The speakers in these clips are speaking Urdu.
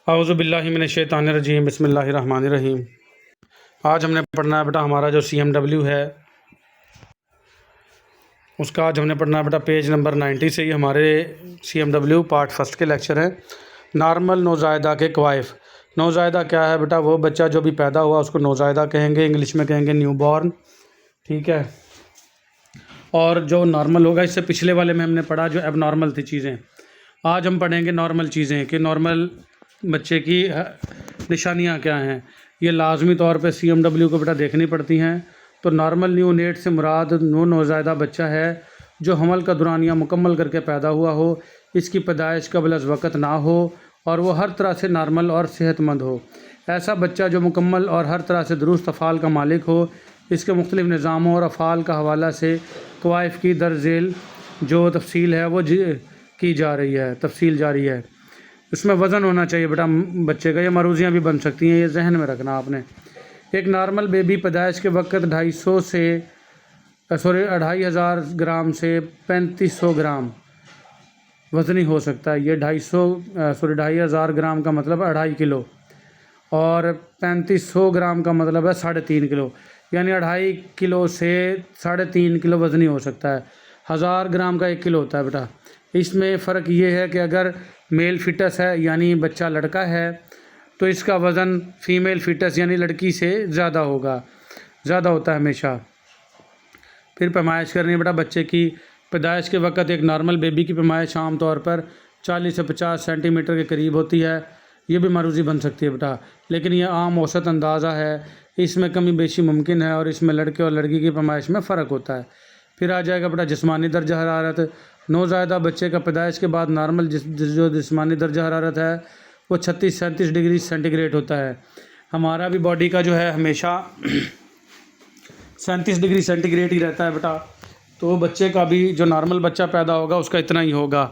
اعوذ باللہ من الشیطان الرجیم، بسم اللہ الرحمن الرحیم۔ آج ہم نے پڑھنا ہے بیٹا ہمارا جو CMW ہے اس کا آج ہم نے پڑھنا ہے بیٹا پیج نمبر 90 سے۔ یہ ہمارے CMW پارٹ فرسٹ کے لیکچر ہیں۔ نارمل نوزائیدہ کے کوائف۔ نوزائیدہ کیا ہے بیٹا؟ وہ بچہ جو بھی پیدا ہوا اس کو نوزائیدہ کہیں گے، انگلش میں کہیں گے نیو بورن، ٹھیک ہے۔ اور جو نارمل ہوگا، اس سے پچھلے والے میں ہم نے پڑھا جو اب نارمل تھی چیزیں، آج ہم پڑھیں گے نارمل چیزیں کہ نارمل بچے کی نشانیاں کیا ہیں۔ یہ لازمی طور پہ CMW کو بیٹا دیکھنی پڑتی ہیں۔ تو نارمل نیو نیٹ سے مراد نوزائیدہ بچہ ہے جو حمل کا دورانیہ مکمل کر کے پیدا ہوا ہو، اس کی پیدائش قبل از وقت نہ ہو اور وہ ہر طرح سے نارمل اور صحت مند ہو۔ ایسا بچہ جو مکمل اور ہر طرح سے درست افعال کا مالک ہو۔ اس کے مختلف نظاموں اور افعال کا حوالہ سے کوائف کی درج ذیل جو تفصیل ہے وہ کی جا رہی ہے، تفصیل جاری ہے۔ اس میں وزن ہونا چاہیے بیٹا بچے کا، یہ مروزیاں بھی بن سکتی ہیں، یہ ذہن میں رکھنا آپ نے۔ ایک نارمل بیبی پیدائش کے وقت 2500 گرام سے 3500 گرام وزنی ہو سکتا ہے۔ یہ 2500 گرام کا مطلب 2.5 کلو اور 3500 گرام کا مطلب ہے 3.5 کلو، یعنی 2.5 کلو سے 3.5 کلو وزنی ہو سکتا ہے۔ 1000 گرام کا 1 کلو ہوتا ہے بیٹا۔ اس میں فرق یہ ہے کہ اگر میل فیٹس ہے یعنی بچہ لڑکا ہے تو اس کا وزن فیمیل فیٹس یعنی لڑکی سے زیادہ ہوتا ہے ہمیشہ۔ پھر پیمائش کرنی ہے بیٹا بچے کی پیدائش کے وقت۔ ایک نارمل بیبی کی پیمائش عام طور پر 40 سے 50 سینٹی میٹر کے قریب ہوتی ہے۔ یہ بھی مروزی بن سکتی ہے بیٹا، لیکن یہ عام اوسط اندازہ ہے، اس میں کمی بیشی ممکن ہے اور اس میں لڑکے اور لڑکی کی پیمائش میں فرق ہوتا ہے۔ پھر آ جائے گا بیٹا جسمانی درجہ حرارت۔ نوزائیدہ بچے کا پیدائش کے بعد نارمل جو جسمانی درجہ حرارت ہے وہ 36-37 ڈگری سینٹی گریڈ ہوتا ہے۔ ہمارا بھی باڈی کا جو ہے ہمیشہ 37 ڈگری سینٹی گریڈ ہی رہتا ہے بیٹا۔ تو بچے کا بھی جو نارمل بچہ پیدا ہوگا اس کا اتنا ہی ہوگا۔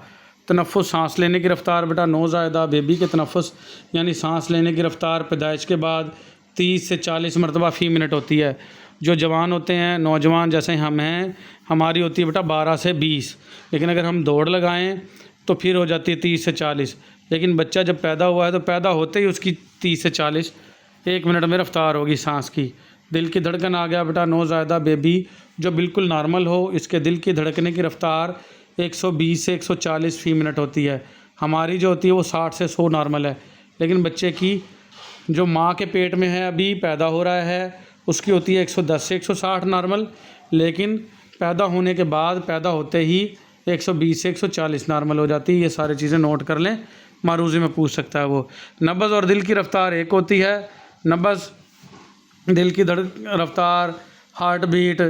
تنفس، سانس لینے کی رفتار بیٹا نوزائیدہ بیبی کے تنفس یعنی سانس لینے کی رفتار پیدائش کے بعد 30 سے 40 مرتبہ فی منٹ ہوتی ہے۔ جو جوان ہوتے ہیں، نوجوان جیسے ہم ہیں، ہماری ہوتی ہے بیٹا 12 سے 20، لیکن اگر ہم دوڑ لگائیں تو پھر ہو جاتی ہے 30 سے 40۔ لیکن بچہ جب پیدا ہوا ہے تو پیدا ہوتے ہی اس کی 30 سے 40 1 منٹ میں رفتار ہوگی سانس کی۔ دل کی دھڑکن آ گیا بیٹا نوزائیدہ بیبی جو بالکل نارمل ہو، اس کے دل کی دھڑکنے کی رفتار 120 سے 140 فی منٹ ہوتی ہے۔ ہماری جو ہوتی ہے وہ 60 سے 100 نارمل ہے، لیکن بچے کی جو ماں کے پیٹ میں ہے ابھی پیدا ہو رہا ہے اس کی ہوتی ہے 110 سے 160 نارمل، لیکن پیدا ہونے کے بعد پیدا ہوتے ہی 120 سے 140 نارمل ہو جاتی ہے۔ یہ ساری چیزیں نوٹ کر لیں، معروضے میں پوچھ سکتا ہے وہ۔ نبض اور دل کی رفتار ایک ہوتی ہے۔ نبض، دل کی رفتار، ہارٹ بیٹ،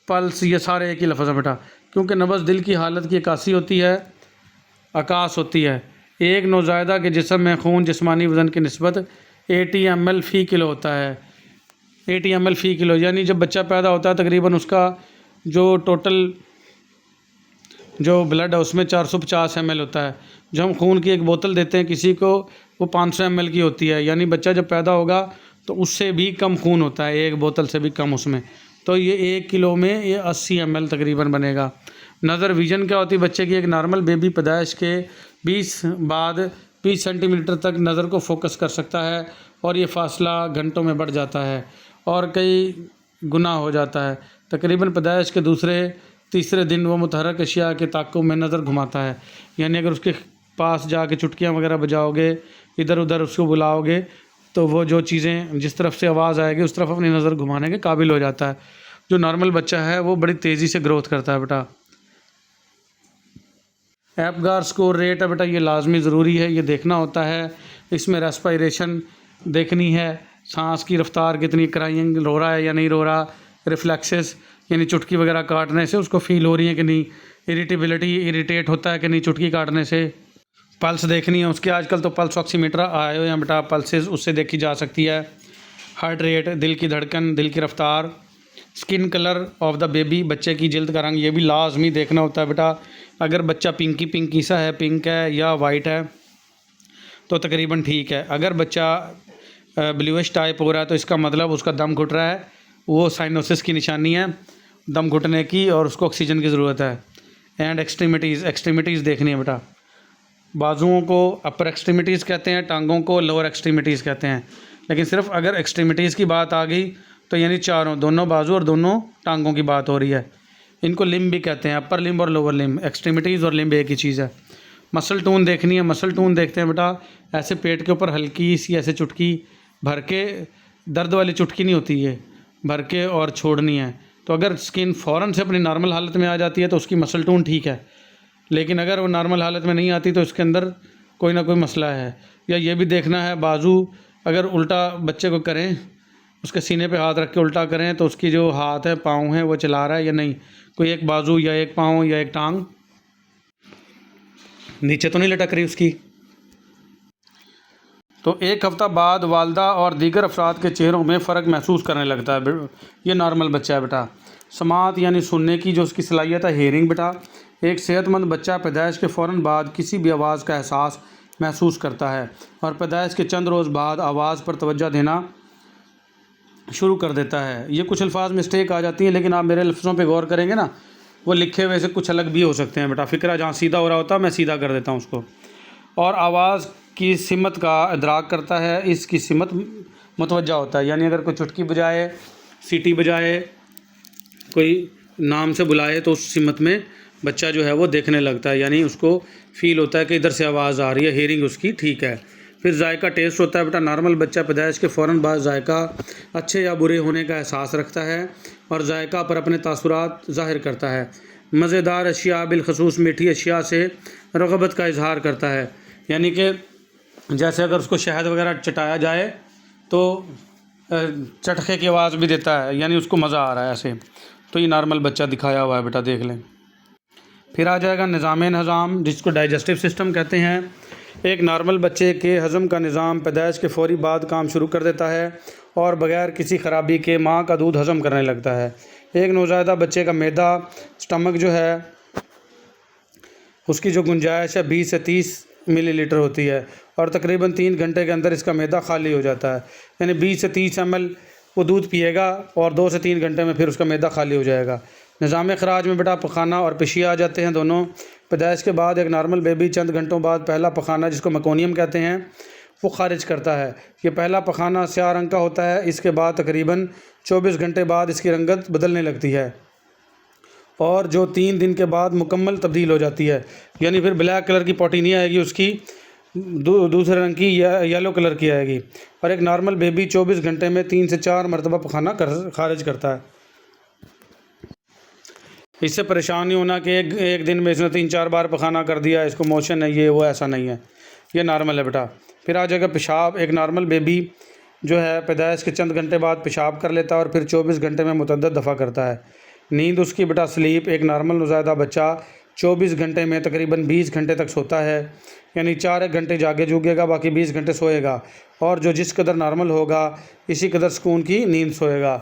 پلس، یہ سارے ایک ہی لفظ ہے بیٹا، کیونکہ نبض دل کی حالت کی عکاسی ہوتی ہے، عکاس ہوتی ہے۔ ایک نوزائیدہ کے جسم میں خون جسمانی وزن کی نسبت 80 ml فی کلو ہوتا ہے۔ 80 ml فی کلو، یعنی جب بچہ پیدا ہوتا ہے تقریباً اس کا جو ٹوٹل جو بلڈ ہے اس میں 450 ml ہوتا ہے۔ جو ہم خون کی ایک بوتل دیتے ہیں کسی کو وہ 500 ml کی ہوتی ہے، یعنی بچہ جب پیدا ہوگا تو اس سے بھی کم خون ہوتا ہے، ایک بوتل سے بھی کم اس میں۔ تو یہ 1 کلو میں یہ 80 ml تقریباً بنے گا۔ نظر ویژن کیا ہوتی ہے بچے کی؟ ایک نارمل بیبی پیدائش کے 20 سینٹی میٹر تک نظر کو فوکس کر سکتا ہے اور یہ فاصلہ گھنٹوں میں بڑھ جاتا ہے اور کئی گنا ہو جاتا ہے۔ تقریباً پیدائش کے تیسرے دن وہ متحرک اشیاء کے تعاقب میں نظر گھماتا ہے، یعنی اگر اس کے پاس جا کے چٹکیاں وغیرہ بجاؤ گے، ادھر ادھر اس کو بلاؤ گے تو وہ جو چیزیں جس طرف سے آواز آئے گی اس طرف اپنی نظر گھمانے کے قابل ہو جاتا ہے۔ جو نارمل بچہ ہے وہ بڑی تیزی سے گروتھ کرتا ہے بیٹا۔ ایپگار سکور ریٹ ہے بیٹا، یہ لازمی ضروری ہے، یہ دیکھنا ہوتا ہے۔ اس میں ریسپائریشن دیکھنی ہے، سانس کی رفتار کتنی، کرائنگ رو رہا ہے یا نہیں رو رہا، ریفلیکسز یعنی چٹکی وغیرہ کاٹنے سے اس کو فیل ہو رہی ہے کہ نہیں، اریٹیبلٹی اریٹیٹ ہوتا ہے کہ نہیں چٹکی کاٹنے سے۔ پلس دیکھنی ہے اس کی، آج کل تو پلس آکسی میٹر آئے ہوئے ہیں بیٹا، پلسز اس سے دیکھی جا سکتی ہے۔ ہارٹ ریٹ، دل کی دھڑکن، دل کی رفتار۔ سکن کلر آف دا بیبی، بچے کی جلد کا رنگ، یہ بھی لازمی دیکھنا ہوتا ہے بیٹا۔ اگر بچہ پنکی سا ہے، پنک ہے یا وائٹ ہے تو تقریباً ٹھیک ہے۔ اگر بچہ بلیوش ٹائپ ہو رہا ہے تو اس کا مطلب اس کا دم گھٹ رہا ہے، وہ سائنوسس کی نشانی ہے دم گھٹنے کی اور اس کو آکسیجن کی ضرورت ہے۔ اینڈ ایکسٹریمٹیز دیکھنی ہے بیٹا۔ بازوؤں کو اپر ایکسٹریمیٹیز کہتے ہیں، ٹانگوں کو لوور ایکسٹریمیٹیز کہتے ہیں، لیکن صرف اگر ایکسٹریمیٹیز کی بات آ گئی تو یعنی چاروں، دونوں بازو اور دونوں ٹانگوں کی بات ہو رہی ہے۔ ان کو لمب بھی کہتے ہیں، اپر لمب اور لوور لمب، ایکسٹریمیٹیز اور لمب ایک ہی چیز ہے۔ مسل ٹون دیکھنی ہے، مسل ٹون دیکھتے ہیں بیٹا، ایسے پیٹ کے اوپر ہلکی سی ایسے چٹکی بھر کے، درد والی چٹکی نہیں ہوتی ہے، بھر کے اور چھوڑنی ہے۔ تو اگر سکن فوراً سے اپنی نارمل حالت میں آ جاتی ہے تو اس کی مسل ٹون ٹھیک ہے، لیکن اگر وہ نارمل حالت میں نہیں آتی تو اس کے اندر کوئی نہ کوئی مسئلہ ہے۔ یا یہ بھی دیکھنا ہے بازو اگر الٹا بچے کو کریں، اس کے سینے پہ ہاتھ رکھ کے الٹا کریں تو اس کی جو ہاتھ ہے پاؤں ہے وہ چلا رہا ہے یا نہیں، کوئی ایک بازو یا ایک پاؤں یا ایک ٹانگ نیچے تو نہیں لٹک رہی اس کی۔ تو ایک ہفتہ بعد والدہ اور دیگر افراد کے چہروں میں فرق محسوس کرنے لگتا ہے، یہ نارمل بچہ ہے بیٹا۔ سماعت یعنی سننے کی جو اس کی صلاحیت ہے، ہیئرنگ بیٹا، ایک صحت مند بچہ پیدائش کے فوراً بعد کسی بھی آواز کا احساس محسوس کرتا ہے اور پیدائش کے چند روز بعد آواز پر توجہ دینا شروع کر دیتا ہے۔ یہ کچھ الفاظ مسٹیک آ جاتی ہیں، لیکن آپ میرے لفظوں پہ غور کریں گے نا، وہ لکھے ہوئے سے کچھ الگ بھی ہو سکتے ہیں بیٹا، فقرہ جہاں سیدھا ہو رہا ہوتا ہے میں سیدھا کر دیتا ہوں اس کو۔ اور آواز کی سمت کا ادراک کرتا ہے، اس کی سمت متوجہ ہوتا ہے، یعنی اگر کوئی چٹکی بجائے، سیٹی بجائے، کوئی نام سے بلائے تو اس سمت میں بچہ جو ہے وہ دیکھنے لگتا ہے، یعنی اس کو فیل ہوتا ہے کہ ادھر سے آواز آ رہی ہے، ہیئرنگ اس کی ٹھیک ہے۔ پھر ذائقہ ٹیسٹ ہوتا ہے بیٹا، نارمل بچہ پیدائش کے فوراً بعد ذائقہ اچھے یا برے ہونے کا احساس رکھتا ہے اور ذائقہ پر اپنے تاثرات ظاہر کرتا ہے۔ مزیدار اشیاء بالخصوص میٹھی اشیاء سے رغبت کا اظہار کرتا ہے، یعنی کہ جیسے اگر اس کو شہد وغیرہ چٹایا جائے تو چٹخے کی آواز بھی دیتا ہے، یعنی اس کو مزہ آ رہا ہے ایسے۔ تو یہ نارمل بچہ دکھایا ہوا ہے بیٹا، دیکھ لیں۔ پھر آ جائے گا نظام ہضم، جس کو ڈائجسٹو سسٹم کہتے ہیں۔ ایک نارمل بچے کے ہضم کا نظام پیدائش کے فوری بعد کام شروع کر دیتا ہے اور بغیر کسی خرابی کے ماں کا دودھ ہضم کرنے لگتا ہے۔ ایک نوزائیدہ بچے کا معدہ، سٹمک جو ہے، اس کی جو گنجائش ہے 20 سے 30 ملی لیٹر ہوتی ہے اور تقریباً 3 گھنٹے کے اندر اس کا معدہ خالی ہو جاتا ہے، یعنی 20 سے 30 ml وہ دودھ پیے گا اور 2 سے 3 گھنٹے میں پھر اس کا معدہ خالی ہو جائے گا۔ نظام خراج میں بیٹا پخانہ اور پشیا آ جاتے ہیں دونوں۔ پیدائش کے بعد ایک نارمل بیبی چند گھنٹوں بعد پہلا پخانہ، جس کو میکونیم کہتے ہیں، وہ خارج کرتا ہے۔ یہ پہلا پخانہ سیاہ رنگ کا ہوتا ہے، اس کے بعد تقریباً 24 گھنٹے بعد اس کی رنگت بدلنے لگتی ہے اور جو 3 دن کے بعد مکمل تبدیل ہو جاتی ہے، یعنی پھر بلیک کلر کی پوٹی نہیں آئے گی، اس کی دوسرے رنگ کی یلو کلر کی آئے گی۔ اور ایک نارمل بیبی 24 گھنٹے میں 3 سے 4 مرتبہ پخانہ خارج کرتا ہے۔ اس سے پریشان نہیں ہونا کہ ایک دن میں اس نے 3-4 بار پخانہ کر دیا، اس کو موشن ہے، یہ وہ، ایسا نہیں ہے، یہ نارمل ہے بیٹا۔ پھر آ جائے گا پیشاب۔ ایک نارمل بیبی جو ہے پیدائش کے چند گھنٹے بعد پیشاب کر لیتا ہے اور پھر 24 گھنٹے میں متعدد دفعہ کرتا ہے۔ نیند اس کی بیٹا سلیپ، ایک نارمل نوزائیدہ بچہ 24 گھنٹے میں تقریباً 20 گھنٹے تک سوتا ہے، یعنی 4 گھنٹے جاگے جوگے گا، باقی 20 گھنٹے سوئے گا، اور جو جس قدر نارمل ہوگا اسی قدر سکون کی نیند سوئے گا۔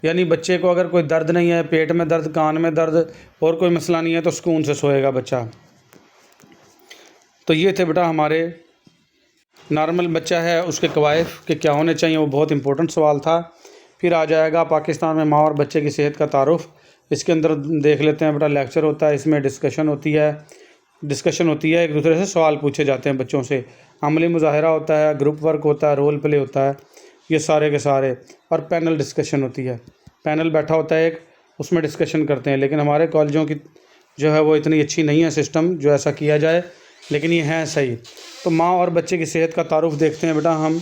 یعنی بچے کو اگر کوئی درد نہیں ہے، پیٹ میں درد، کان میں درد اور کوئی مسئلہ نہیں ہے تو سکون سے سوئے گا بچہ۔ تو یہ تھے بیٹا ہمارے نارمل بچہ ہے اس کے کوائف کہ کیا ہونے چاہیے، وہ بہت امپورٹنٹ سوال تھا۔ پھر آ جائے گا پاکستان میں ماں اور بچے کی صحت کا تعارف۔ اس کے اندر دیکھ لیتے ہیں بیٹا، لیکچر ہوتا ہے، اس میں ڈسکشن ہوتی ہے، ایک دوسرے سے سوال پوچھے جاتے ہیں بچوں سے، عملی مظاہرہ ہوتا ہے، گروپ ورک ہوتا ہے، رول پلے ہوتا ہے، یہ سارے کے سارے، اور پینل ڈسکشن ہوتی ہے، پینل بیٹھا ہوتا ہے ایک، اس میں ڈسکشن کرتے ہیں۔ لیکن ہمارے کالجوں کی جو ہے وہ اتنی اچھی نہیں ہے سسٹم جو ایسا کیا جائے، لیکن یہ ہے صحیح۔ تو ماں اور بچے کی صحت کا تعارف دیکھتے ہیں بیٹا ہم۔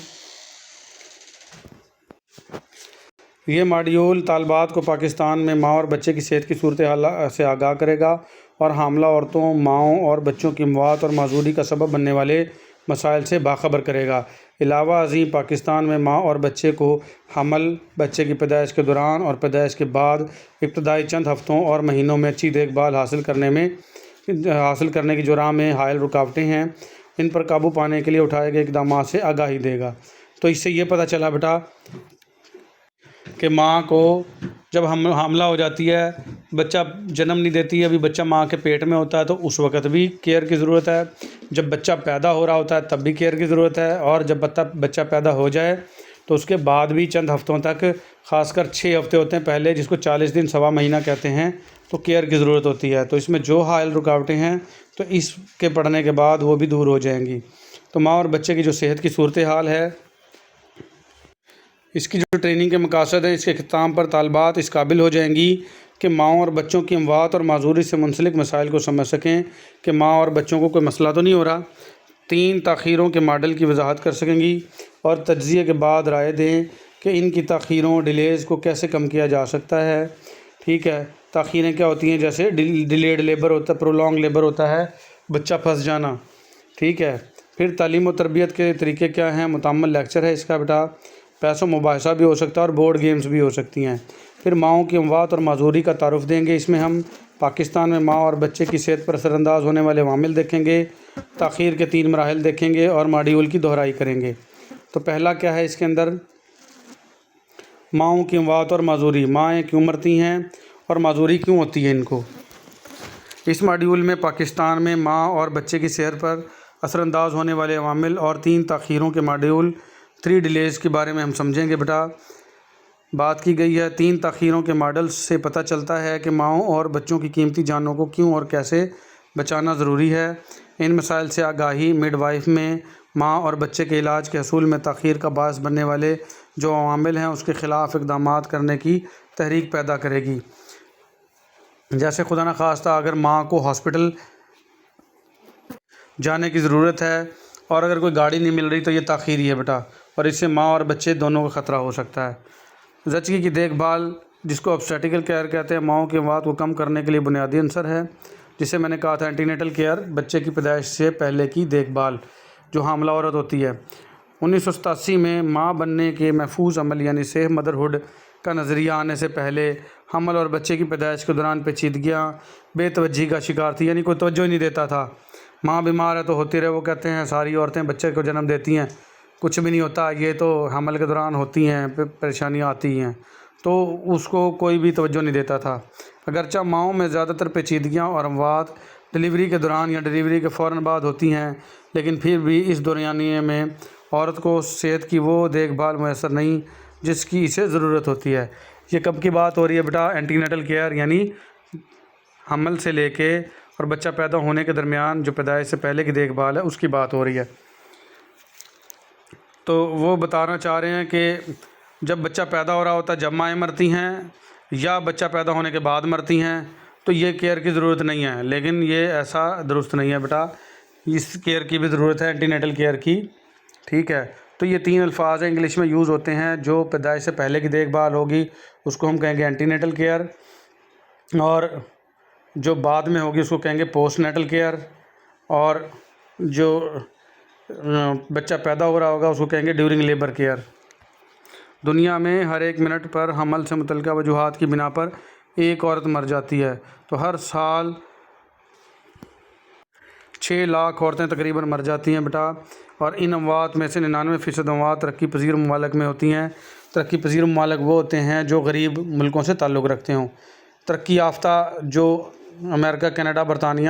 یہ ماڈیول طالبات کو پاکستان میں ماں اور بچے کی صحت کی صورتحال سے آگاہ کرے گا اور حاملہ عورتوں، ماؤں اور بچوں کی موات اور معذوری کا سبب بننے والے مسائل سے باخبر کرے گا۔ علاوہ ازیں پاکستان میں ماں اور بچے کو حمل، بچے کی پیدائش کے دوران اور پیدائش کے بعد ابتدائی چند ہفتوں اور مہینوں میں اچھی دیکھ بھال حاصل کرنے کی جو راہ میں حائل رکاوٹیں ہیں، ان پر قابو پانے کے لیے اٹھائے گئے اقدامات سے آگاہی دے گا۔ تو اس سے یہ پتہ چلا بیٹا کہ ماں کو جب حاملہ ہو جاتی ہے، بچہ جنم نہیں دیتی ہے، ابھی بچہ ماں کے پیٹ میں ہوتا ہے، تو اس وقت بھی کیئر کی ضرورت ہے، جب بچہ پیدا ہو رہا ہوتا ہے تب بھی کیئر کی ضرورت ہے، اور جب بچہ پیدا ہو جائے تو اس کے بعد بھی چند ہفتوں تک، خاص کر 6 ہفتے ہوتے ہیں پہلے، جس کو 40 دن سوا مہینہ کہتے ہیں، تو کیئر کی ضرورت ہوتی ہے۔ تو اس میں جو حائل رکاوٹیں ہیں تو اس کے پڑنے کے بعد وہ بھی دور ہو جائیں گی۔ تو ماں اور بچے کی جو صحت کی صورتحال ہے، اس کی جو ٹریننگ کے مقاصد ہیں، اس کے اختتام پر طالبات اس قابل ہو جائیں گی کہ ماؤں اور بچوں کی اموات اور معذوری سے منسلک مسائل کو سمجھ سکیں کہ ماں اور بچوں کو کوئی مسئلہ تو نہیں ہو رہا۔ 3 تاخیروں کے ماڈل کی وضاحت کر سکیں گی اور تجزیے کے بعد رائے دیں کہ ان کی تاخیروں ڈیلیز کو کیسے کم کیا جا سکتا ہے۔ ٹھیک ہے، تاخیریں کیا ہوتی ہیں؟ جیسے ڈیلیڈ لیبر ہوتا ہے، پرولونگ لیبر ہوتا ہے، بچہ پھنس جانا۔ ٹھیک ہے، پھر تعلیم و تربیت کے طریقے کیا ہیں؟ متعمل لیکچر ہے اس کا بیٹا، پیسوں مباحثہ بھی ہو سکتا ہے اور بورڈ گیمز بھی ہو سکتی ہیں۔ پھر ماؤں کی اموات اور معذوری کا تعارف دیں گے، اس میں ہم پاکستان میں ماں اور بچے کی صحت پر اثر انداز ہونے والے عوامل دیکھیں گے، تاخیر کے 3 مراحل دیکھیں گے اور ماڈیول کی دہرائی کریں گے۔ تو پہلا کیا ہے اس کے اندر؟ ماؤں کی اموات اور معذوری، مائیں کیوں مرتی ہیں اور معذوری کیوں ہوتی ہے ان کو۔ اس ماڈیول میں پاکستان میں ماں اور بچے کی صحت پر اثر انداز ہونے والے عوامل اور 3 تاخیروں کے ماڈیول 3 ڈیلیز کے بارے میں ہم سمجھیں گے بیٹا۔ بات کی گئی ہے 3 تاخیروں کے ماڈل سے پتہ چلتا ہے کہ ماؤں اور بچوں کی قیمتی جانوں کو کیوں اور کیسے بچانا ضروری ہے۔ ان مسائل سے آگاہی مڈ وائف میں ماں اور بچے کے علاج کے حصول میں تاخیر کا باعث بننے والے جو عوامل ہیں اس کے خلاف اقدامات کرنے کی تحریک پیدا کرے گی۔ جیسے خدا نخواستہ اگر ماں کو ہاسپٹل جانے کی ضرورت ہے اور اگر کوئی گاڑی نہیں مل رہی تو یہ تاخیر ہی ہے بیٹا، اور اس سے ماں اور بچے دونوں کا خطرہ ہو سکتا ہے۔ زچگی کی دیکھ بھال، جس کو obstetrical کیئر کہتے ہیں، ماؤں کی اموات کو کم کرنے کے لیے بنیادی عنصر ہے، جسے میں نے کہا تھا اینٹی نیٹل کیئر، بچے کی پیدائش سے پہلے کی دیکھ بھال جو حاملہ عورت ہوتی ہے۔ 1987 میں ماں بننے کے محفوظ عمل یعنی سیف مدرہڈ کا نظریہ آنے سے پہلے حمل اور بچے کی پیدائش کے دوران پیچیدگیاں بے توجہی کا شکار تھی، یعنی کوئی توجہ ہی نہیں دیتا تھا۔ ماں بیمار ہے تو ہوتی رہے، وہ کہتے ہیں ساری عورتیں بچے کو جنم دیتی ہیں، کچھ بھی نہیں ہوتا، یہ تو حمل کے دوران ہوتی ہیں، پریشانیاں آتی ہیں، تو اس کو کوئی بھی توجہ نہیں دیتا تھا۔ اگرچہ ماؤں میں زیادہ تر پیچیدگیاں اور اموات ڈلیوری کے دوران یا ڈلیوری کے فوراً بعد ہوتی ہیں، لیکن پھر بھی اس دورانیے میں عورت کو صحت کی وہ دیکھ بھال میسر نہیں جس کی اسے ضرورت ہوتی ہے۔ یہ کب کی بات ہو رہی ہے بیٹا؟ اینٹی نیٹل کیئر، یعنی حمل سے لے کے اور بچہ پیدا ہونے کے درمیان جو پیدائش سے پہلے کی دیکھ بھال ہے اس کی بات ہو رہی ہے۔ تو وہ بتانا چاہ رہے ہیں کہ جب بچہ پیدا ہو رہا ہوتا ہے جب مائیں مرتی ہیں یا بچہ پیدا ہونے کے بعد مرتی ہیں تو یہ کیئر کی ضرورت نہیں ہے، لیکن یہ ایسا درست نہیں ہے بیٹا، اس کیئر کی بھی ضرورت ہے، اینٹی نیٹل کیئر کی۔ ٹھیک ہے، تو یہ 3 الفاظ ہیں انگلش میں یوز ہوتے ہیں۔ جو پیدائش سے پہلے کی دیکھ بھال ہوگی اس کو ہم کہیں گے اینٹی نیٹل کیئر، اور جو بعد میں ہوگی اس کو کہیں گے پوسٹ نیٹل کیئر، اور جو بچہ پیدا ہو رہا ہوگا اس کو کہیں گے ڈیورنگ لیبر کیئر۔ دنیا میں ہر 1 منٹ پر حمل سے متعلقہ وجوہات کی بنا پر ایک عورت مر جاتی ہے، تو ہر سال 6 لاکھ عورتیں تقریباً مر جاتی ہیں بیٹا، اور ان اموات میں سے 99% اموات ترقی پذیر ممالک میں ہوتی ہیں۔ ترقی پذیر ممالک وہ ہوتے ہیں جو غریب ملکوں سے تعلق رکھتے ہوں۔ ترقی یافتہ جو امریکہ، کینیڈا، برطانیہ،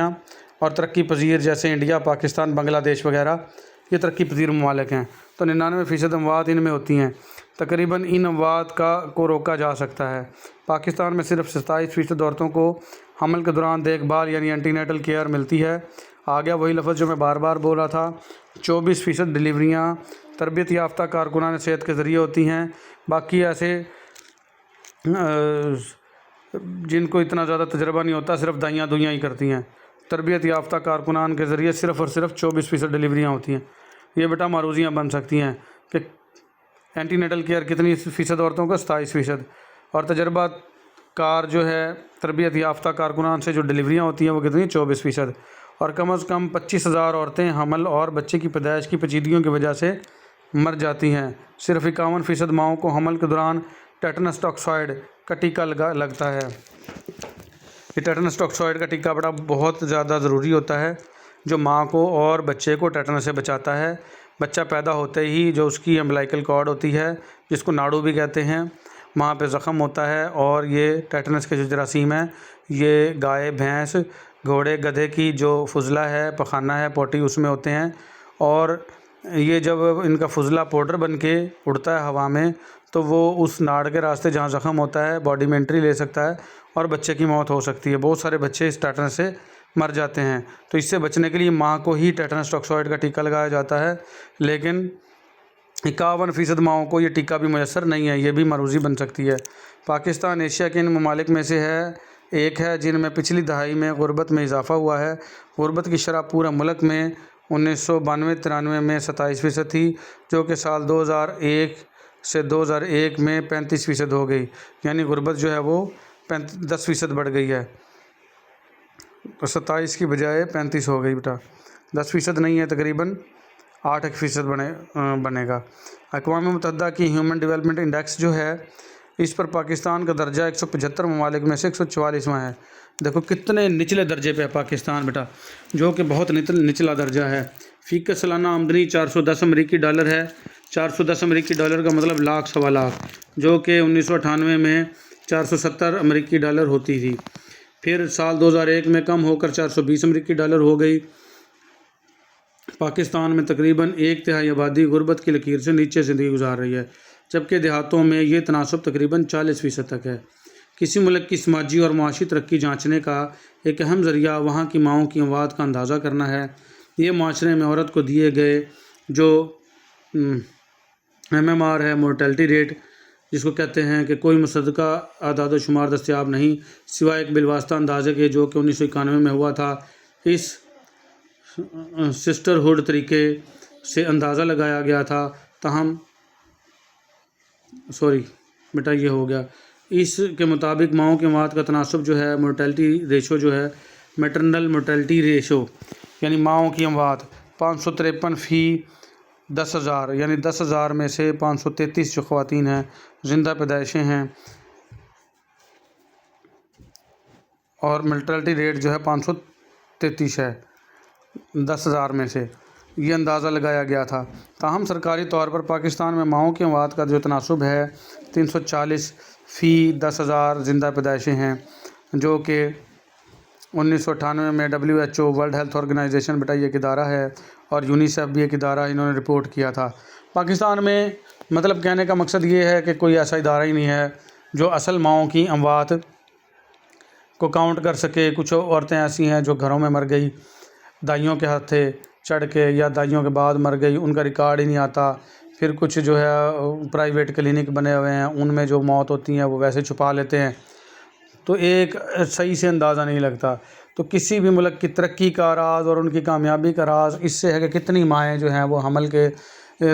اور ترقی پذیر جیسے انڈیا، پاکستان، بنگلہ دیش وغیرہ، یہ ترقی پذیر ممالک ہیں، تو 99% اموات ان میں ہوتی ہیں۔ تقریباً ان اموات کو روکا جا سکتا ہے۔ پاکستان میں صرف 27% عورتوں کو حمل کے دوران دیکھ بھال یعنی اینٹی نیٹل کیئر ملتی ہے۔ آ گیا وہی لفظ جو میں بار بار بول رہا تھا، 24% ڈلیوریاں تربیت یافتہ کارکنان صحت کے ذریعے ہوتی ہیں۔ باقی ایسے جن کو اتنا زیادہ تجربہ نہیں ہوتا، صرف دائیاں دوئیاں ہی کرتی ہیں، تربیت یافتہ کارکنان کے ذریعے صرف اور صرف 24% ڈلیوریاں ہوتی ہیں۔ یہ بیٹا معروضیاں بن سکتی ہیں کہ اینٹی نیٹل کیئر کتنی فیصد عورتوں کا؟ 27%، اور تجربہ کار جو ہے تربیت یافتہ کارکنان سے جو ڈلیوریاں ہوتی ہیں وہ کتنی؟ 24%، اور کم از کم 25,000 عورتیں حمل اور بچے کی پیدائش کی پیچیدگیوں کی وجہ سے مر جاتی ہیں۔ صرف 51% ماؤں کو حمل کے دوران ٹیٹنس ٹاکسائڈ کا ٹیکہ لگتا ہے۔ یہ ٹیٹنس ٹاکسائڈ کا ٹیکہ بڑا بہت زیادہ ضروری ہوتا ہے، جو ماں کو اور بچے کو ٹیٹنس سے بچاتا ہے۔ بچہ پیدا ہوتے ہی جو اس کی امبلائکل کارڈ ہوتی ہے، جس کو ناڑو بھی کہتے ہیں، وہاں پہ زخم ہوتا ہے، اور یہ ٹیٹنس کے جو جراثیم ہیں یہ گائے، بھینس، گھوڑے، گدھے کی جو فضلہ ہے، پخانہ ہے، پوٹی، اس میں ہوتے ہیں، اور یہ جب ان کا فضلہ پاؤڈر بن کے اڑتا ہے ہوا میں تو وہ اس ناڑ کے راستے جہاں زخم ہوتا ہے باڈی میں انٹری لے سکتا ہے اور بچے کی موت ہو سکتی ہے۔ بہت سارے بچے اس ٹیٹنس سے مر جاتے ہیں۔ تو اس سے بچنے کے لیے ماں کو ہی ٹیٹنس ٹاکسوئڈ کا ٹیکہ لگایا جاتا ہے، لیکن 51% ماؤں کو یہ ٹیکہ بھی میسر نہیں ہے، یہ بھی مروزی بن سکتی ہے۔ پاکستان ایشیا کے ان ممالک میں سے ایک ہے جن میں پچھلی دہائی میں غربت میں اضافہ ہوا ہے۔ غربت کی شرح پورا ملک میں 1992-93 میں 27% تھی، جو کہ سال 2001 سے 2001 میں 35% ہو گئی، یعنی غربت جو ہے وہ 10% بڑھ گئی ہے۔ 27 کی بجائے 35 ہو گئی بیٹا، 10% نہیں ہے، تقریباً 8% بنے گا۔ اقوام متحدہ کی ہیومن ڈیولپمنٹ انڈیکس جو ہے اس پر پاکستان کا درجہ 175 ممالک میں سے 144واں ہے۔ دیکھو کتنے نچلے درجے پہ ہے پاکستان بیٹا، جو کہ بہت نچلا درجہ ہے۔ فی سالانہ آمدنی 410 امریکی ڈالر ہے۔ 410 امریکی ڈالر کا مطلب لاکھ سوا لاکھ، جو کہ 1998 میں 470 امریکی ڈالر ہوتی تھی، پھر سال 2001 میں کم ہو کر 420 امریکی ڈالر ہو گئی۔ پاکستان میں تقریباً 1/3 آبادی غربت کی لکیر سے نیچے زندگی گزار رہی ہے، جبکہ دیہاتوں میں یہ تناسب تقریباً 40% تک ہے۔ کسی ملک کی سماجی اور معاشی ترقی جانچنے کا ایک اہم ذریعہ وہاں کی ماؤں کی اموات کا اندازہ کرنا ہے۔ یہ معاشرے میں عورت کو دیے گئے جو MMR ہے، مورٹیلٹی ریٹ، جس کو کہتے ہیں کہ کوئی مصدقہ اعداد و شمار دستیاب نہیں سوائے ایک بالواسطہ اندازے کے جو کہ 1991 میں ہوا تھا۔ اس سسٹرہڈ طریقے سے اندازہ لگایا گیا تھا، تاہم بیٹا یہ ہو گیا، اس کے مطابق ماؤں کی اموات کا تناسب جو ہے مورٹیلٹی ریشو جو ہے میٹرنل مورٹیلٹی ریشو، یعنی ماؤں کی اموات 553 فی 10,000، یعنی 10,000 میں سے 533 جو خواتین ہیں زندہ پیدائشیں ہیں، اور مورٹیلٹی ریٹ جو ہے 533 ہے 10,000 میں سے، یہ اندازہ لگایا گیا تھا۔ تاہم سرکاری طور پر پاکستان میں ماؤں کی اموات کا جو تناسب ہے 340 فی 10,000 زندہ پیدائشیں ہیں، جو کہ 1998 میں WHO ورلڈ ہیلتھ آرگنائزیشن بیٹا یہ ایک ادارہ ہے، اور یونیسیف بھی ایک ادارہ انہوں نے رپورٹ کیا تھا۔ پاکستان میں مطلب کہنے کا مقصد یہ ہے کہ کوئی ایسا ادارہ ہی نہیں ہے جو اصل ماؤں کی اموات کو کاؤنٹ کر سکے۔ کچھ عورتیں ایسی ہیں جو گھروں میں مر گئی دائیوں کے ہاتھے چڑھ کے، یا دائیوں کے بعد مر گئی، ان کا ریکارڈ ہی نہیں آتا۔ پھر کچھ جو ہے پرائیویٹ کلینک بنے ہوئے ہیں، ان میں جو موت ہوتی ہیں وہ ویسے چھپا لیتے ہیں، تو ایک صحیح سے اندازہ نہیں لگتا۔ تو کسی بھی ملک کی ترقی کا راز اور ان کی کامیابی کا راز اس سے ہے کہ کتنی مائیں جو ہیں وہ حمل کے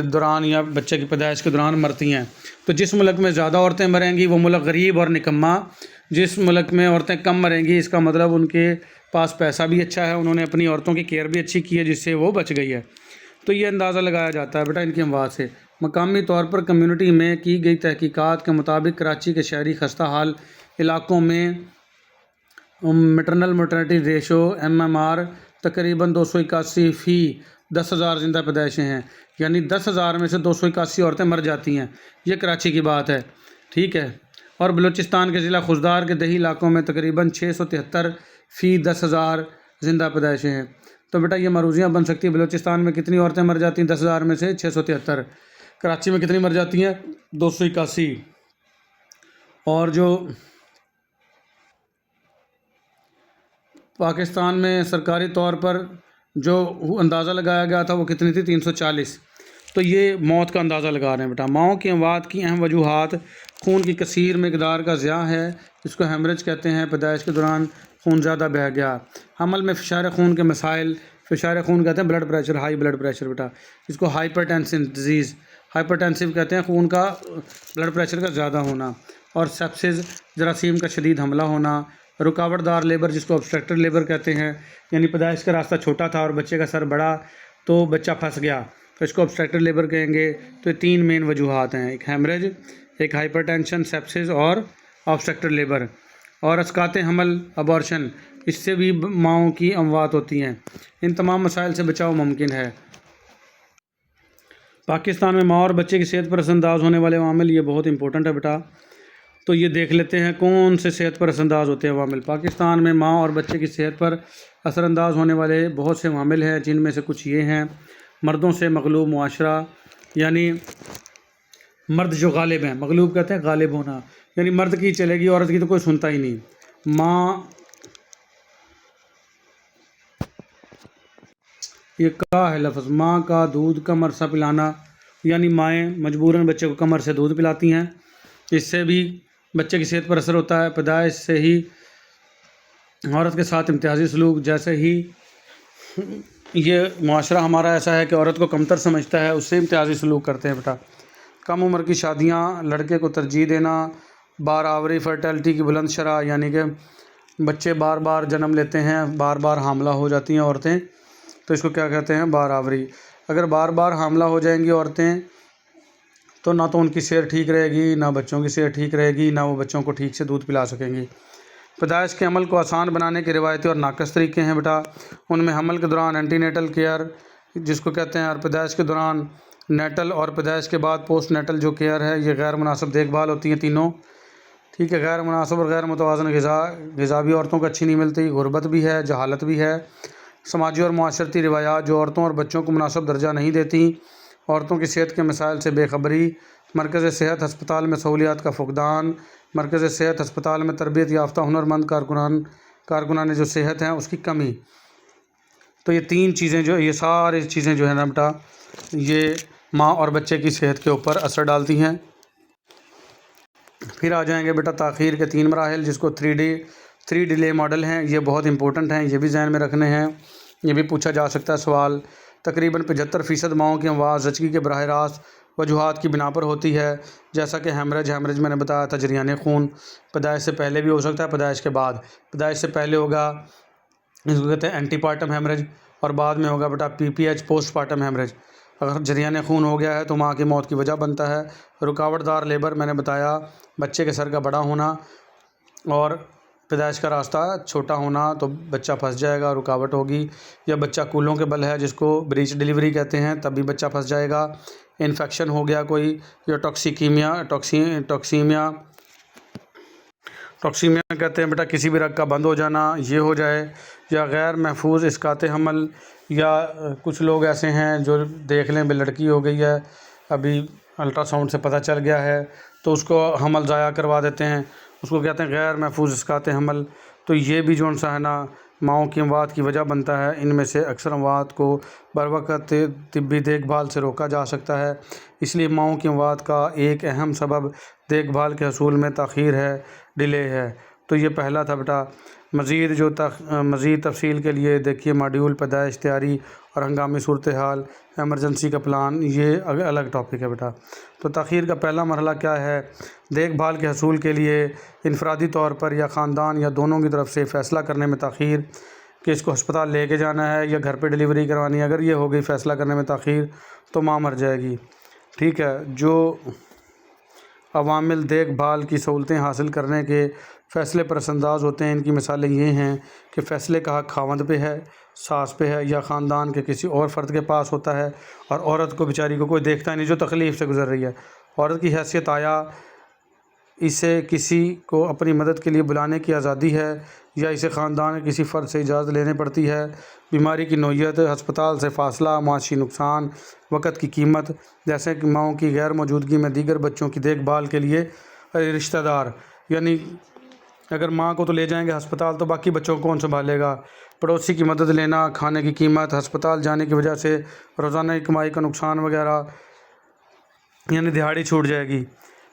دوران یا بچے کی پیدائش کے دوران مرتی ہیں۔ تو جس ملک میں زیادہ عورتیں مریں گی وہ ملک غریب اور نکما، جس ملک میں عورتیں کم مریں گی اس کا مطلب ان کے پاس پیسہ بھی اچھا ہے، انہوں نے اپنی عورتوں کی کیئر بھی اچھی کی ہے جس سے وہ بچ گئی ہے۔ تو یہ اندازہ لگایا جاتا ہے بیٹا ان کی اموات سے۔ مقامی طور پر کمیونٹی میں کی گئی تحقیقات کے مطابق کراچی کے شہری خستہ حال علاقوں میں میٹرنل مورٹیلٹی ریشو MMR تقریباً 281 فی 10,000 زندہ پیدائشیں ہیں، یعنی 10,000 میں سے 281 عورتیں مر جاتی ہیں۔ یہ کراچی کی بات ہے، ٹھیک ہے۔ اور بلوچستان کے ضلع خضدار کے دیہی علاقوں میں تقریباً 673 فی 10,000 زندہ پیدائشیں ہیں۔ تو بیٹا یہ مروزیاں بن سکتی ہیں، بلوچستان میں کتنی عورتیں مر جاتی ہیں 10,000 میں سے 673، کراچی میں کتنی مر جاتی ہیں 281۔ اور جو پاکستان میں سرکاری طور پر جو اندازہ لگایا گیا تھا وہ کتنی تھی 340۔ تو یہ موت کا اندازہ لگا رہے ہیں بیٹا۔ ماؤں کی اموات کی اہم وجوہات خون کی کثیر مقدار کا ضیاع ہے، اس کو ہیمریج کہتے ہیں، پیدائش کے دوران خون زیادہ بہہ گیا، حمل میں فشار خون کے مسائل، فشار خون کہتے ہیں blood pressure, high blood pressure بیٹا، اس کو hypertension disease, hypertensive کہتے ہیں خون کا بلڈ پریشر کا زیادہ ہونا، اور سیپسز جراثیم کا شدید حملہ ہونا، رکاوٹ دار لیبر جس کو ابسٹریکٹر لیبر کہتے ہیں، یعنی پیدائش کا راستہ چھوٹا تھا اور بچے کا سر بڑا تو بچہ پھنس گیا تو اس کو ابسٹریکٹر لیبر کہیں گے۔ تو یہ 3 مین وجوہات ہیں، ایک ہیمریج، ایک ہائپر ٹینشن، سیپسز اور ابسٹریکٹر لیبر۔ اور اسقاط حمل ابارشن، اس سے بھی ماؤں کی اموات ہوتی ہیں۔ ان تمام مسائل سے بچاؤ ممکن ہے۔ پاکستان میں ماں اور بچے کی صحت پر اثر انداز ہونے والے عوامل، یہ بہت امپورٹنٹ ہے بیٹا۔ تو یہ دیکھ لیتے ہیں کون سے صحت پر اثر انداز ہوتے ہیں عوامل۔ پاکستان میں ماں اور بچے کی صحت پر اثر انداز ہونے والے بہت سے عوامل ہیں، جن میں سے کچھ یہ ہیں۔ مردوں سے مغلوب معاشرہ، یعنی مرد جو غالب ہیں، مغلوب کہتے ہیں غالب ہونا، یعنی مرد کی چلے گی، عورت کی تو کوئی سنتا ہی نہیں۔ ماں، یہ کا ہے لفظ، ماں کا دودھ کمر سے پلانا، یعنی مائیں مجبوراً بچے کو کمر سے دودھ پلاتی ہیں، اس سے بھی بچے کی صحت پر اثر ہوتا ہے۔ پیدائش سے ہی عورت کے ساتھ امتیازی سلوک، جیسے ہی یہ معاشرہ ہمارا ایسا ہے کہ عورت کو کمتر سمجھتا ہے، اس سے امتیازی سلوک کرتے ہیں بیٹا۔ کم عمر کی شادیاں، لڑکے کو ترجیح دینا، بار آوری فرٹیلٹی کی بلند شرح، یعنی کہ بچے بار بار جنم لیتے ہیں، بار بار حاملہ ہو جاتی ہیں عورتیں، تو اس کو کیا کہتے ہیں؟ بار آوری۔ اگر بار بار حاملہ ہو جائیں گی عورتیں تو نہ تو ان کی صحت ٹھیک رہے گی، نہ بچوں کی صحت ٹھیک رہے گی، نہ وہ بچوں کو ٹھیک سے دودھ پلا سکیں گی۔ پیدائش کے عمل کو آسان بنانے کے روایتی اور ناقص طریقے ہیں بیٹا۔ ان میں حمل کے دوران اینٹی نیٹل کیئر جس کو کہتے ہیں، اور پیدائش کے دوران نیٹل، اور پیدائش کے بعد پوسٹ نیٹل جو کیئر ہے، یہ غیر مناسب دیکھ بھال ہوتی ہیں تینوں، ٹھیک ہے۔ غیر مناسب اور غیر متوازن غذا بھی عورتوں کو اچھی نہیں ملتی، غربت بھی ہے، جہالت بھی ہے۔ سماجی اور معاشرتی روایات جو عورتوں اور بچوں کو مناسب درجہ نہیں دیتی، عورتوں کی صحت کے مسائل سے بے خبری، مرکز صحت ہسپتال میں سہولیات کا فقدان، مرکز صحت ہسپتال میں تربیت یافتہ ہنرمند کارکنان جو صحت ہیں اس کی کمی۔ تو یہ تین چیزیں یہ ساری چیزیں جو ہے نا بیٹا، یہ ماں اور بچے کی صحت کے اوپر اثر ڈالتی ہیں۔ پھر آ جائیں گے بیٹا تاخیر کے 3 مراحل، جس کو 3 ڈیلے ماڈل ہیں، یہ بہت امپورٹنٹ ہیں، یہ بھی ذہن میں رکھنے ہیں، یہ بھی پوچھا جا سکتا ہے سوال۔ تقریباً 75% ماؤں کی اموات زچگی کے براہ راست وجوہات کی بنا پر ہوتی ہے، جیسا کہ ہیمریج میں نے بتایا تھا، جریان خون، پیدائش سے پہلے بھی ہو سکتا ہے، پیدائش کے بعد۔ پیدائش سے پہلے ہوگا، اس کو کہتے ہیں اینٹی پارٹم ہیمریج، اور بعد میں ہوگا بیٹا PPH پوسٹ پارٹم ہیمریج۔ اگر جریان خون ہو گیا ہے تو ماں کی موت کی وجہ بنتا ہے۔ رکاوٹ دار لیبر میں نے بتایا، بچے کے سر کا بڑا ہونا اور پیدائش کا راستہ چھوٹا ہونا، تو بچہ پھنس جائے گا، رکاوٹ ہوگی، یا بچہ کولوں کے بل ہے جس کو بریچ ڈیلیوری کہتے ہیں، تب بھی بچہ پھنس جائے گا۔ انفیکشن ہو گیا کوئی، یا ٹاکسیمیا کہتے ہیں بیٹا، کسی بھی رگ کا بند ہو جانا، یہ ہو جائے، یا غیر محفوظ اسقاط حمل، یا کچھ لوگ ایسے ہیں جو دیکھ لیں بے لڑکی ہو گئی ہے، ابھی الٹرا ساؤنڈ سے پتہ چل گیا ہے، تو اس کو حمل ضائع کروا دیتے ہیں، اس کو کہتے ہیں غیر محفوظ اسقاط حمل۔ تو یہ بھی جو ہے نا ماؤں کی اموات کی وجہ بنتا ہے۔ ان میں سے اکثر اموات کو بروقت طبی دیکھ بھال سے روکا جا سکتا ہے، اس لیے ماؤں کی اموات کا ایک اہم سبب دیکھ بھال کے حصول میں تاخیر ہے، ڈیلے ہے۔ تو یہ پہلا تھا بیٹا۔ مزید تفصیل کے لیے دیکھیے ماڈیول پیدائش تیاری اور ہنگامی صورتحال، ایمرجنسی کا پلان، یہ الگ ٹاپک ہے بیٹا۔ تو تاخیر کا پہلا مرحلہ کیا ہے؟ دیکھ بھال کے حصول کے لیے انفرادی طور پر یا خاندان یا دونوں کی طرف سے فیصلہ کرنے میں تاخیر کہ اس کو ہسپتال لے کے جانا ہے یا گھر پہ ڈیلیوری کروانی ہے، اگر یہ ہو گئی فیصلہ کرنے میں تاخیر تو ماں مر جائے گی، ٹھیک ہے۔ جو عوامل دیکھ بھال کی سہولتیں حاصل کرنے کے فیصلے پر اثر انداز ہوتے ہیں، ان کی مثالیں یہ ہیں کہ فیصلے کا حق خاوند پہ ہے، ساس پہ ہے، یا خاندان کے کسی اور فرد کے پاس ہوتا ہے، اور عورت کو بیچاری کو کوئی دیکھتا نہیں جو تکلیف سے گزر رہی ہے۔ عورت کی حیثیت آیا اسے کسی کو اپنی مدد کے لیے بلانے کی آزادی ہے، یا اسے خاندان کے کسی فرد سے اجازت لینے پڑتی ہے۔ بیماری کی نوعیت، ہسپتال سے فاصلہ، معاشی نقصان، وقت کی قیمت، جیسے کہ ماؤں کی غیر موجودگی میں دیگر بچوں کی دیکھ بھال کے لیے رشتہ دار، یعنی اگر ماں کو تو لے جائیں گے ہسپتال تو باقی بچوں کو کون سنبھالے گا، پڑوسی کی مدد لینا، کھانے کی قیمت، ہسپتال جانے کی وجہ سے روزانہ کی کمائی کا نقصان وغیرہ، یعنی دہاڑی چھوٹ جائے گی،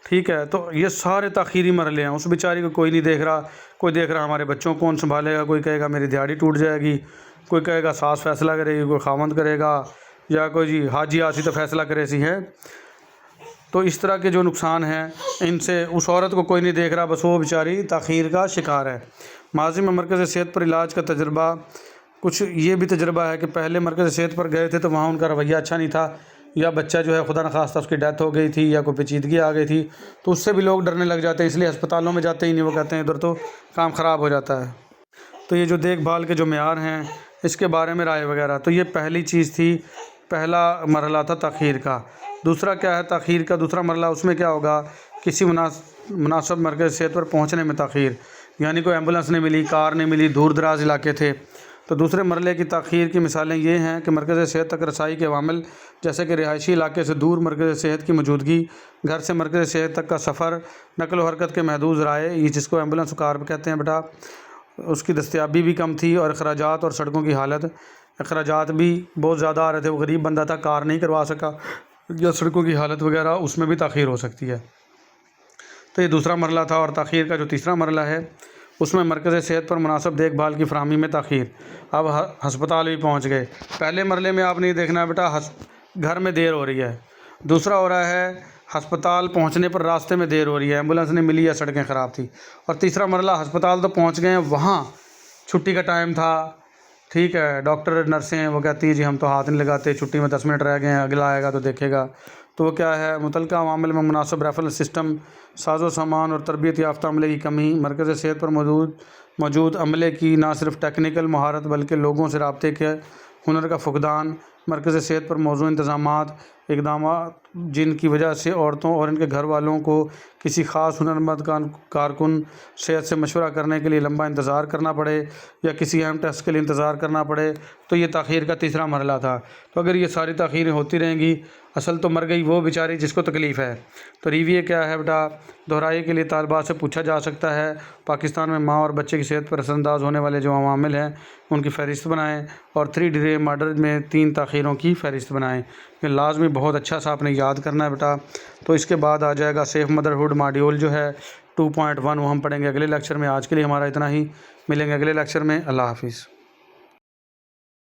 ٹھیک ہے۔ تو یہ سارے تاخیری مرحلے ہیں، اس بیچاری کو کوئی نہیں دیکھ رہا، کوئی دیکھ رہا ہمارے بچوں کو کون سنبھالے گا، کوئی کہے گا میری دہاڑی ٹوٹ جائے گی، کوئی کہے گا ساس فیصلہ کرے گی، کوئی خاوند کرے گا، یا کوئی جی حاجی آسی تو فیصلہ کرے سی ہے۔ تو اس طرح کے جو نقصان ہیں ان سے اس عورت کو کوئی نہیں دیکھ رہا، بس وہ بیچاری تاخیر کا شکار ہے۔ ماضی میں مرکز صحت پر علاج کا تجربہ، کچھ یہ بھی تجربہ ہے کہ پہلے مرکز صحت پر گئے تھے تو وہاں ان کا رویہ اچھا نہیں تھا، یا بچہ جو ہے خدا نخواستہ اس کی ڈیتھ ہو گئی تھی، یا کوئی پیچیدگی آ گئی تھی، تو اس سے بھی لوگ ڈرنے لگ جاتے ہیں، اس لیے ہسپتالوں میں جاتے ہی نہیں، وہ کہتے ہیں ادھر تو کام خراب ہو جاتا ہے۔ تو یہ جو دیکھ بھال کے جو معیار ہیں اس کے بارے میں رائے وغیرہ، تو یہ پہلی چیز تھی، پہلا مرحلہ تھا تاخیر کا۔ دوسرا کیا ہے تاخیر کا دوسرا مرحلہ؟ اس میں کیا ہوگا؟ کسی مناسب مرکز صحت پر پہنچنے میں تاخیر، یعنی کوئی ایمبولینس نہیں ملی، کار نہیں ملی، دور دراز علاقے تھے، تو دوسرے مرحلے کی تاخیر کی مثالیں یہ ہیں کہ مرکز صحت تک رسائی کے عوامل جیسے کہ رہائشی علاقے سے دور مرکز صحت کی موجودگی، گھر سے مرکز صحت تک کا سفر، نقل و حرکت کے محدود ذرائع، یہ جس کو ایمبولینس کار کہتے ہیں بیٹا، اس کی دستیابی بھی کم تھی، اور اخراجات اور سڑکوں کی حالت، اخراجات بھی بہت زیادہ آ رہے تھے، وہ غریب بندہ تھا کار نہیں کروا سکا، یا سڑکوں کی حالت وغیرہ اس میں بھی تاخیر ہو سکتی ہے۔ تو یہ دوسرا مرحلہ تھا۔ اور تاخیر کا جو تیسرا مرحلہ ہے اس میں مرکز صحت پر مناسب دیکھ بھال کی فراہمی میں تاخیر۔ اب ہسپتال بھی پہنچ گئے۔ پہلے مرحلے میں آپ نے دیکھنا ہے بیٹا گھر میں دیر ہو رہی ہے، دوسرا ہو رہا ہے ہسپتال پہنچنے پر راستے میں دیر ہو رہی ہے، ایمبولینس نہیں ملی یا سڑکیں خراب تھی، اور تیسرا مرحلہ ہسپتال تو پہنچ گئے ہیں، وہاں چھٹی کا ٹائم تھا، ٹھیک ہے، ڈاکٹر نرسیں وہ کہتی ہیں جی ہم تو ہاتھ نہیں لگاتے، چھٹی میں 10 منٹ رہ گئے ہیں، اگلا آئے گا تو دیکھے گا۔ تو وہ کیا ہے، متعلقہ عوامل میں مناسب ریفرل سسٹم، ساز و سامان اور تربیت یافتہ عملے کی کمی، مرکز صحت پر موجود عملے کی نہ صرف ٹیکنیکل مہارت بلکہ لوگوں سے رابطے کے ہنر کا فقدان، مرکز صحت پر موزوں انتظامات، اقدامات جن کی وجہ سے عورتوں اور ان کے گھر والوں کو کسی خاص ہنرمند کارکن صحت سے مشورہ کرنے کے لیے لمبا انتظار کرنا پڑے یا کسی اہم ٹیسٹ کے لیے انتظار کرنا پڑے، تو یہ تاخیر کا تیسرا مرحلہ تھا۔ تو اگر یہ ساری تاخیریں ہوتی رہیں گی، اصل تو مر گئی وہ بیچاری جس کو تکلیف ہے۔ تو ریویو کیا ہے بیٹا، دہرائی کے لیے طالبات سے پوچھا جا سکتا ہے پاکستان میں ماں اور بچے کی صحت پر اثر انداز ہونے والے جو عوامل ہیں ان کی فہرست بنائیں، اور 3 ڈے ماڈل میں 3 تاخیروں کی فہرست بنائیں۔ یہ لازمی بہت اچھا سا آپ نے یاد کرنا ہے بیٹا۔ تو اس کے بعد آ جائے گا سیف مدرہڈ ماڈیول جو ہے 2.1، وہ ہم پڑھیں گے اگلے لیکچر میں۔ آج کے لیے ہمارا اتنا ہی، ملیں گے اگلے لیکچر میں۔ اللہ حافظ۔